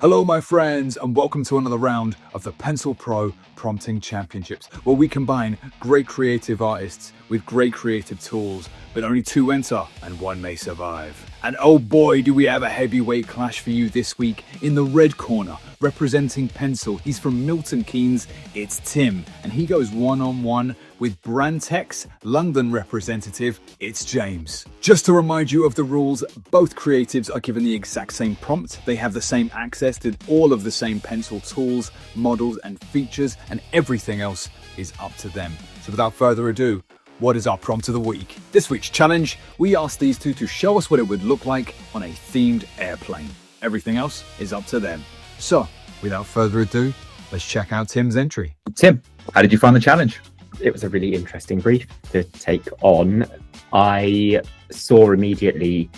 Hello, my friends, and welcome to another round of the Pencil Pro Prompting Championships, where we combine great creative artists with great creative tools, but only two enter and one may survive. And oh boy, do we have a heavyweight clash for you this week. In the red corner, representing Pencil, he's from Milton Keynes, it's Tim, and he goes one-on-one with Brandtech's London representative, it's James. Just to remind you of the rules, both creatives are given the exact same prompt. They have the same access to all of the same pencil tools, models and features, and everything else is up to them. So without further ado, what is our prompt of the week? This week's challenge, we asked these two to show us what it would look like on a themed airplane. Everything else is up to them. So, without further ado, let's check out Tim's entry. Tim, how did you find the challenge? It was a really interesting brief to take on. I saw immediately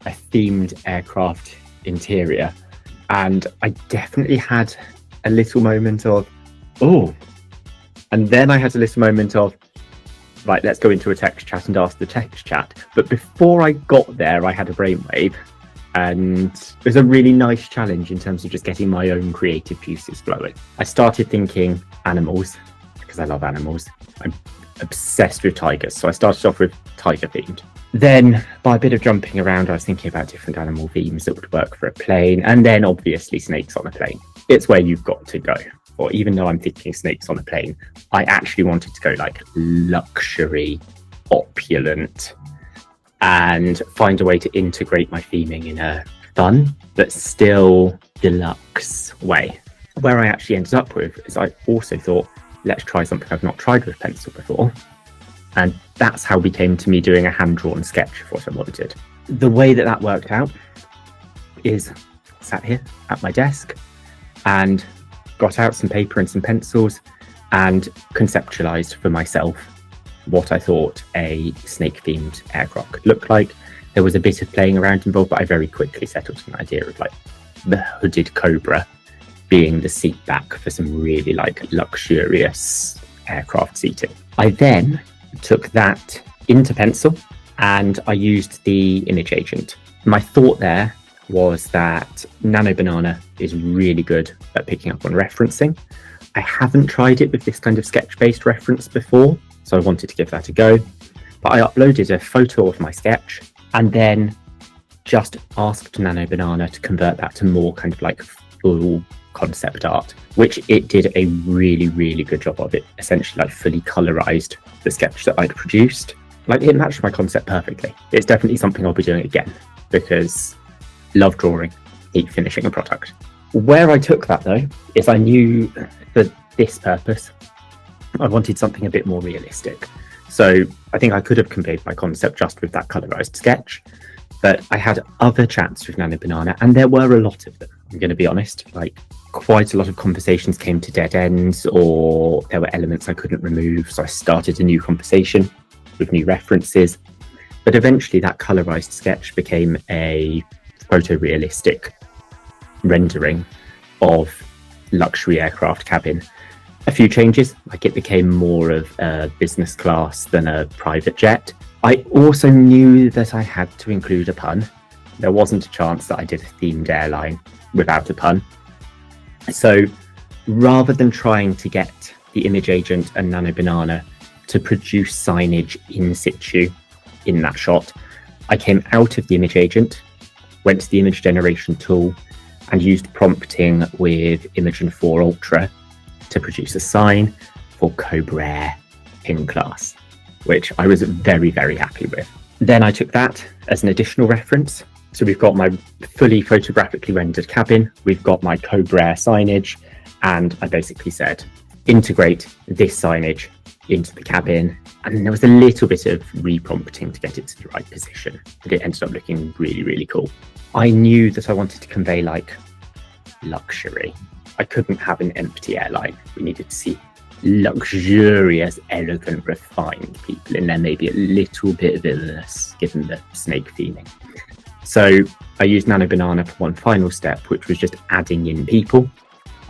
a themed aircraft interior, and I definitely had a little moment of, oh, and then I had a little moment of, right, let's go into a text chat and ask the text chat. But before I got there, I had a brainwave, and it was a really nice challenge in terms of just getting my own creative juices flowing. I started thinking animals, because I love animals. I'm obsessed with tigers, so I started off with tiger themed. Then, by a bit of jumping around, I was thinking about different animal themes that would work for a plane, and then obviously snakes on a plane. It's where you've got to go. Or even though I'm thinking snakes on a plane, I actually wanted to go like luxury, opulent, and find a way to integrate my theming in a fun but still deluxe way. Where I actually ended up with is I also thought, let's try something I've not tried with pencil before. And that's how we came to me doing a hand-drawn sketch of what I wanted. The way that worked out is sat here at my desk and got out some paper and some pencils and conceptualized for myself what I thought a snake-themed aircraft could look like. There was a bit of playing around involved, but I very quickly settled on an idea of like the hooded Cobra being the seat back for some really like luxurious aircraft seating. I then took that into pencil and I used the image agent. My thought there was that Nano Banana is really good at picking up on referencing. I haven't tried it with this kind of sketch-based reference before, so I wanted to give that a go. But I uploaded a photo of my sketch and then just asked Nano Banana to convert that to more kind of like full concept art, which it did a really, really good job of. It essentially like fully colorized the sketch that I'd produced. Like it matched my concept perfectly. It's definitely something I'll be doing again because love drawing, hate finishing a product. Where I took that though, is I knew for this purpose, I wanted something a bit more realistic. So I think I could have conveyed my concept just with that colorized sketch, but I had other chats with Nano Banana and there were a lot of them, I'm going to be honest. Like quite a lot of conversations came to dead ends or there were elements I couldn't remove. So I started a new conversation with new references, but eventually that colorized sketch became a photorealistic rendering of luxury aircraft cabin. A few changes, like it became more of a business class than a private jet. I also knew that I had to include a pun. There wasn't a chance that I did a themed airline without a pun. So rather than trying to get the image agent and Nano Banana to produce signage in situ in that shot, I came out of the image agent, went to the image generation tool and used prompting with Imagen 4 Ultra to produce a sign for Cobra Air in class, which I was very, very happy with. Then I took that as an additional reference. So we've got my fully photographically rendered cabin, we've got my Cobra Air signage, and I basically said, integrate this signage into the cabin. And then there was a little bit of reprompting to get it to the right position, but it ended up looking really, really cool. I knew that I wanted to convey like luxury. I couldn't have an empty airline. We needed to see luxurious, elegant, refined people in there, maybe a little bit of illness given the snake theming. So I used Nano Banana for one final step, which was just adding in people.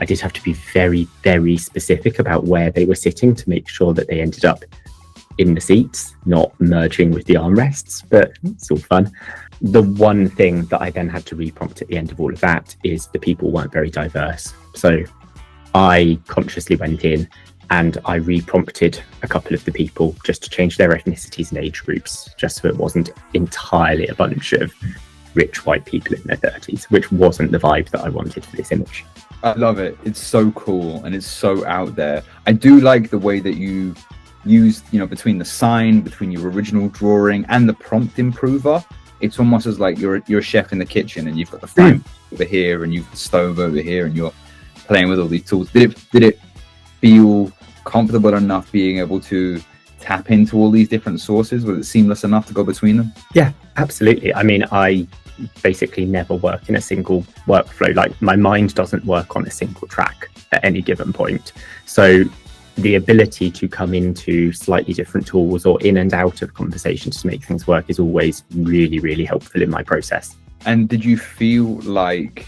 I did have to be very, very specific about where they were sitting to make sure that they ended up in the seats, not merging with the armrests, but it's all fun. the one thing that I then had to reprompt at the end of all of that is the people weren't very diverse. So I consciously went in and I reprompted a couple of the people just to change their ethnicities and age groups, just so it wasn't entirely a bunch of rich white people in their 30s, which wasn't the vibe that I wanted for this image. I love it. It's so cool and it's so out there. I do like the way that you used, between the sign, between your original drawing and the prompt improver. It's almost as like you're a chef in the kitchen and you've got the frying over here and you've got the stove over here and you're playing with all these tools. Did it feel comfortable enough being able to tap into all these different sources? Was it seamless enough to go between them? Yeah, absolutely. I mean, I basically never work in a single workflow. Like, my mind doesn't work on a single track at any given point. So the ability to come into slightly different tools or in and out of conversations to make things work is always really, really helpful in my process. And did you feel like,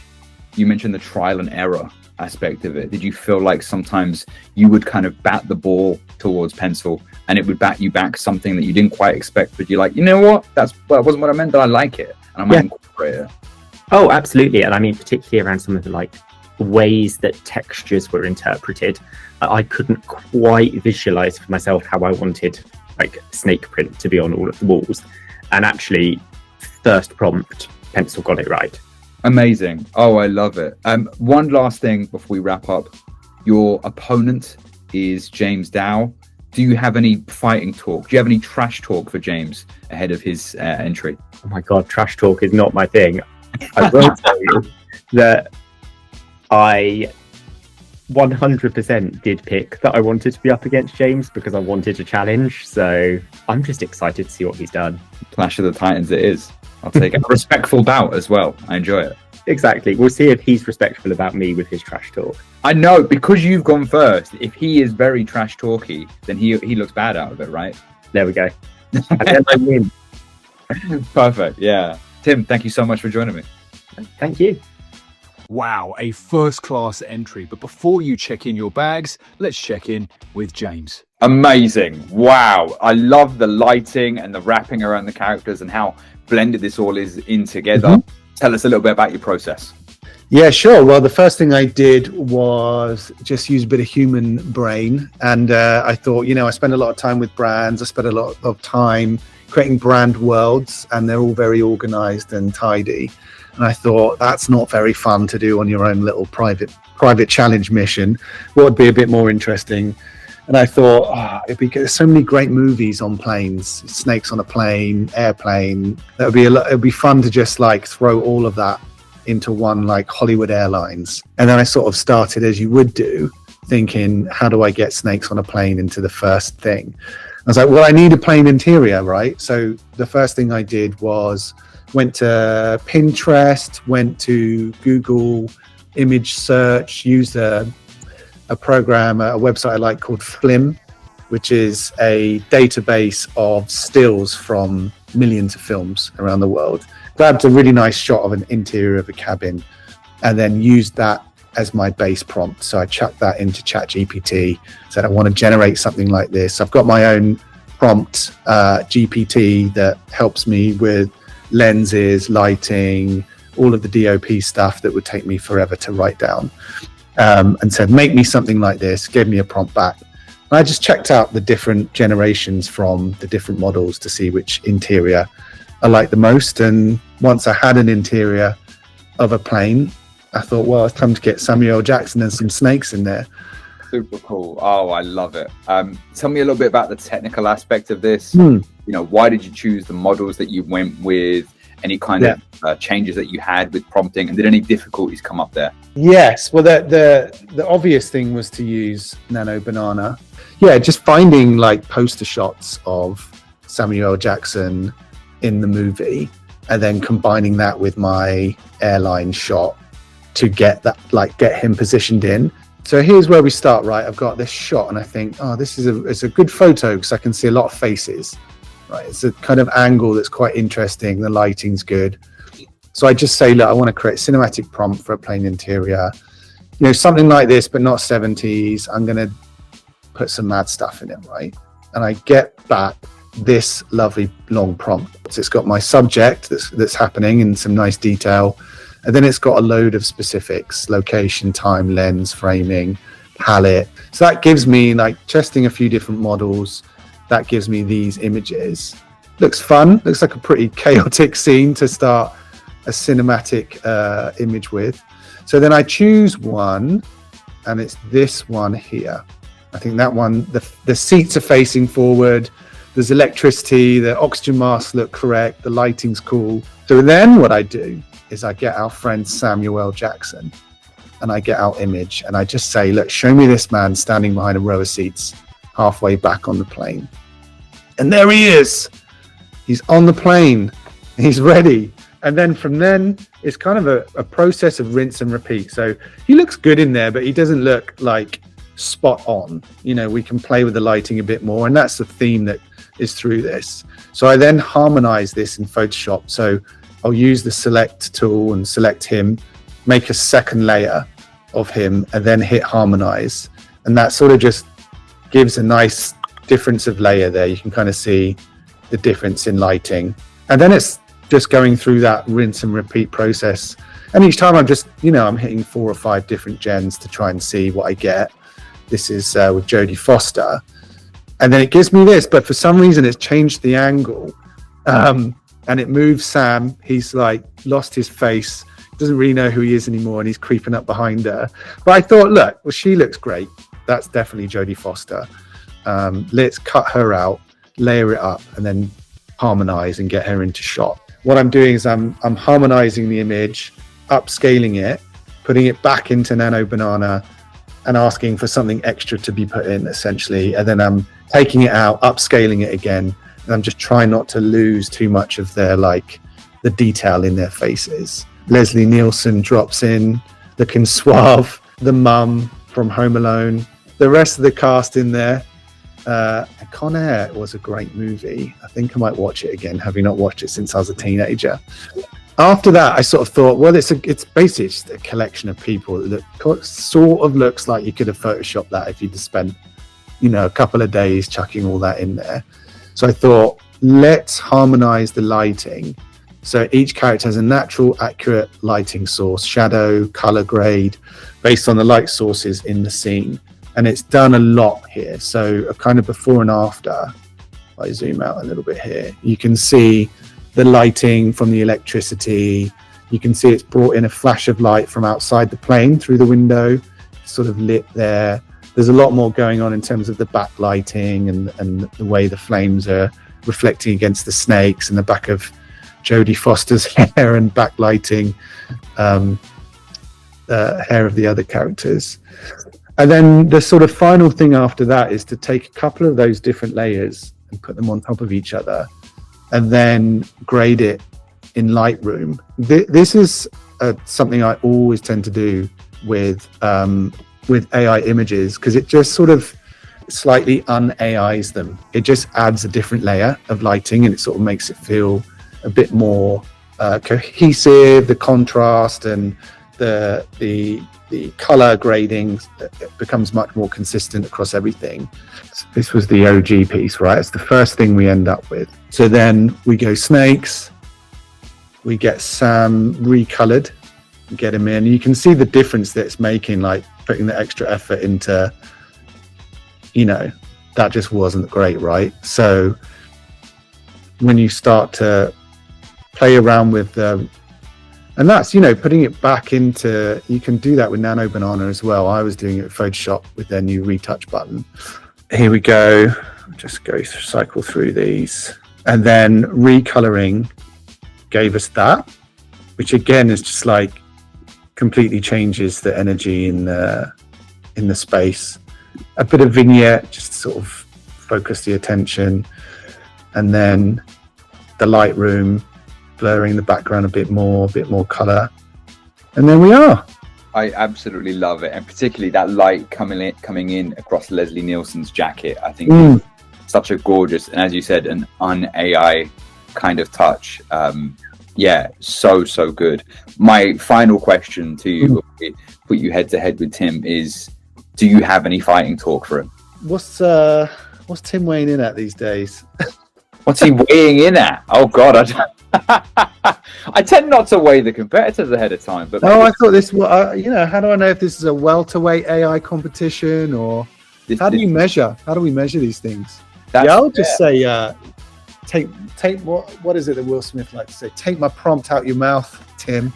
you mentioned the trial and error aspect of it, did you feel like sometimes you would kind of bat the ball towards pencil and it would bat you back something that you didn't quite expect, but you're like, you know what, that wasn't what I meant, but I like it and I might incorporate it? Oh, absolutely. And I mean, particularly around some of the ways that textures were interpreted, I couldn't quite visualize for myself how I wanted snake print to be on all of the walls, and actually first prompt pencil got it right. Amazing. Oh, I love it. One last thing before we wrap up. Your opponent is James Dow. Do you have any fighting talk? Do you have any trash talk for James ahead of his entry? Oh my God, trash talk is not my thing. I will tell you that I 100% did pick that I wanted to be up against James because I wanted a challenge. So I'm just excited to see what he's done. Clash of the Titans it is. I'll take it. A respectful bout as well. I enjoy it. Exactly. We'll see if he's respectful about me with his trash talk. I know, because you've gone first. If he is very trash talky, then he looks bad out of it, right? There we go. And then I win. Perfect. Yeah. Tim, thank you so much for joining me. Thank you. Wow, a first-class entry. But before you check in your bags, let's check in with James. Amazing. Wow. I love the lighting and the wrapping around the characters and how blended this all is in together. Mm-hmm. Tell us a little bit about your process. Yeah, sure. Well, the first thing I did was just use a bit of human brain. And I thought, I spend a lot of time with brands. I spend a lot of time creating brand worlds, and they're all very organized and tidy. And I thought, that's not very fun to do on your own little private challenge mission. What would be a bit more interesting? And I thought, there's so many great movies on planes, snakes on a plane, airplane. It'd be fun to just throw all of that into one Hollywood Airlines. And then I sort of started, as you would do, thinking, how do I get snakes on a plane into the first thing? I was like, well, I need a plane interior, right? So the first thing I did was went to Pinterest, went to Google image search, used a program, a website I like called Flim, which is a database of stills from millions of films around the world. Grabbed a really nice shot of an interior of a cabin and then used that as my base prompt. So I chucked that into ChatGPT, said I want to generate something like this. I've got my own prompt GPT that helps me with lenses, lighting, all of the DOP stuff that would take me forever to write down. And said, make me something like this, gave me a prompt back. And I just checked out the different generations from the different models to see which interior I liked the most. And once I had an interior of a plane, I thought, well, it's time to get Samuel L. Jackson and some snakes in there. Super cool. Oh, I love it. Tell me a little bit about the technical aspect of this. Why did you choose the models that you went with? Any kind of changes that you had with prompting, and did any difficulties come up there? Yes. Well, the obvious thing was to use Nano Banana. Yeah, just finding poster shots of Samuel L. Jackson in the movie, and then combining that with my airline shot to get that, get him positioned in. So here's where we start, right? I've got this shot, and I think, it's a good photo because I can see a lot of faces. Right, it's a kind of angle that's quite interesting. The lighting's good. So I just say, look, I want to create a cinematic prompt for a plane interior. Something like this, but not 70s. I'm going to put some mad stuff in it, right? And I get back this lovely long prompt. So it's got my subject that's happening in some nice detail, and then it's got a load of specifics: location, time, lens, framing, palette. So that gives me, like, testing a few different models, that gives me these images. Looks fun, looks like a pretty chaotic scene to start a cinematic image with. So then I choose one, and it's this one here. I think that one, the seats are facing forward, there's electricity, the oxygen masks look correct, the lighting's cool. So then what I do is I get our friend Samuel Jackson, and I get our image, and I just say, look, show me this man standing behind a row of seats halfway back on the plane. And there he is. He's on the plane. He's ready. And then from then, it's kind of a process of rinse and repeat. So he looks good in there, but he doesn't look like spot on. You know, we can play with the lighting a bit more, and that's the theme that is through this. So I then harmonize this in Photoshop. So I'll use the select tool and select him, make a second layer of him, and then hit harmonize. And that sort of just gives a nice difference of layer there. You can kind of see the difference in lighting. And then it's just going through that rinse and repeat process. And each time I'm just, I'm hitting 4 or 5 different gens to try and see what I get. This is with Jodie Foster. And then it gives me this, but for some reason it's changed the angle. And it moves Sam. He's like lost his face, doesn't really know who he is anymore, and he's creeping up behind her. But I thought, look, well, she looks great. That's definitely Jodie Foster. Let's cut her out, layer it up, and then harmonize and get her into shot. What I'm doing is I'm harmonizing the image, upscaling it, putting it back into Nano Banana, and asking for something extra to be put in, essentially. And then I'm taking it out, upscaling it again, and I'm just trying not to lose too much of their, like, the detail in their faces. Leslie Nielsen drops in, looking suave. The mum from Home Alone. The rest of the cast in there. Con Air was a great movie. I think I might watch it again, having not watched it since I was a teenager. After that, I sort of thought, well, it's basically just a collection of people that sort of looks like you could have photoshopped that if you'd have spent, a couple of days chucking all that in there. So I thought, let's harmonize the lighting. So each character has a natural, accurate lighting source, shadow, color grade, based on the light sources in the scene. And it's done a lot here. So a kind of before and after. If I zoom out a little bit here, you can see the lighting from the electricity. You can see it's brought in a flash of light from outside the plane through the window, sort of lit there. There's a lot more going on in terms of the backlighting and the way the flames are reflecting against the snakes and the back of Jodie Foster's hair and backlighting hair of the other characters. And then the sort of final thing after that is to take a couple of those different layers and put them on top of each other, and then grade it in Lightroom. This is something I always tend to do with AI images, because it just sort of slightly un-AIs them. It just adds a different layer of lighting, and it sort of makes it feel a bit more cohesive. The contrast and the color grading becomes much more consistent across everything. This was the OG piece, right? It's the first thing we end up with. So then we go snakes, we get Sam recolored, get him in. You can see the difference that it's making, like putting the extra effort into, that just wasn't great, right? So when you start to play around with and that's, putting it back into, you can do that with Nano Banana as well. I was doing it with Photoshop with their new retouch button. Here we go. Just cycle through these. And then recoloring gave us that, which again is just like completely changes the energy in the space. A bit of vignette, just to sort of focus the attention. And then the Lightroom, blurring the background a bit more color, and then we are. I absolutely love it, and particularly that light coming in across Leslie Nielsen's jacket. I think it's such a gorgeous, and as you said, an un-AI kind of touch. So good. My final question to you, put you head to head with Tim, is: do you have any fighting talk for him? What's Tim weighing in at these days? What's he weighing in at? Oh God, I tend not to weigh the competitors ahead of time. But Oh, I thought this was, how do I know if this is a welterweight AI competition or how do you measure? How do we measure these things? I'll just say, take what is it that Will Smith likes to say? Take my prompt out your mouth, Tim.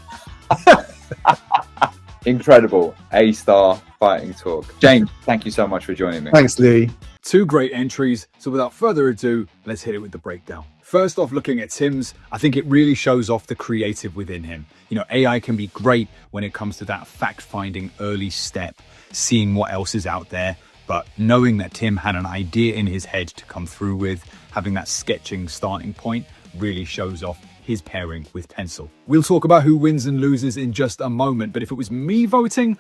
Incredible. A-star fighting talk. James, thank you so much for joining me. Thanks, Lee. Two great entries, so without further ado, let's hit it with the breakdown. First off, looking at Tim's, I think it really shows off the creative within him. AI can be great when it comes to that fact-finding early step, seeing what else is out there, but knowing that Tim had an idea in his head to come through with, having that sketching starting point, really shows off his pairing with Pencil. We'll talk about who wins and loses in just a moment, but if it was me voting,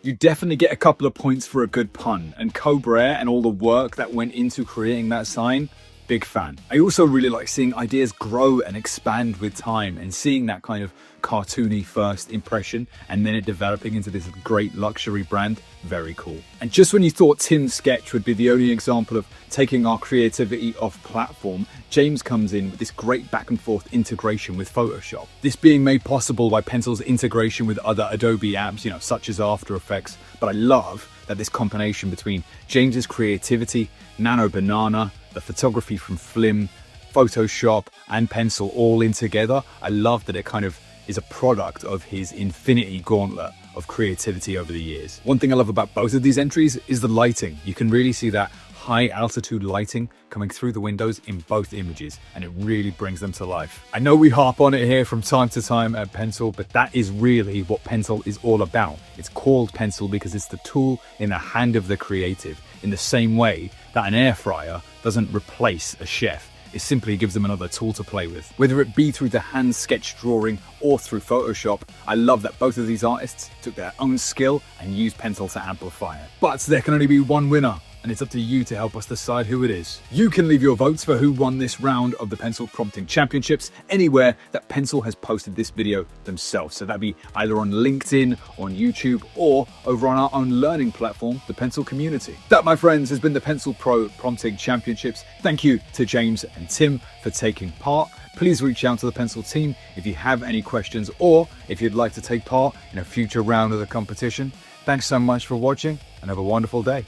you definitely get a couple of points for a good pun. And Cobra and all the work that went into creating that sign, big fan. I also really like seeing ideas grow and expand with time and seeing that kind of cartoony first impression and then it developing into this great luxury brand. Very cool. And just when you thought Tim's sketch would be the only example of taking our creativity off platform, James comes in with this great back and forth integration with Photoshop. This being made possible by Pencil's integration with other Adobe apps, such as After Effects. But I love that this combination between James's creativity, Nano Banana, the photography from Flim, Photoshop and Pencil all in together. I love that it kind of is a product of his infinity gauntlet of creativity over the years. One thing I love about both of these entries is the lighting. You can really see that high altitude lighting coming through the windows in both images, and it really brings them to life. I know we harp on it here from time to time at Pencil, but that is really what Pencil is all about. It's called Pencil because it's the tool in the hand of the creative, in the same way that an air fryer doesn't replace a chef. It simply gives them another tool to play with. Whether it be through the hand sketch drawing or through Photoshop, I love that both of these artists took their own skill and used Pencil to amplify it. But there can only be one winner, and it's up to you to help us decide who it is. You can leave your votes for who won this round of the Pencil Prompting Championships anywhere that Pencil has posted this video themselves. So that'd be either on LinkedIn, on YouTube, or over on our own learning platform, the Pencil Community. That, my friends, has been the Pencil Pro Prompting Championships. Thank you to James and Tim for taking part. Please reach out to the Pencil team if you have any questions or if you'd like to take part in a future round of the competition. Thanks so much for watching and have a wonderful day.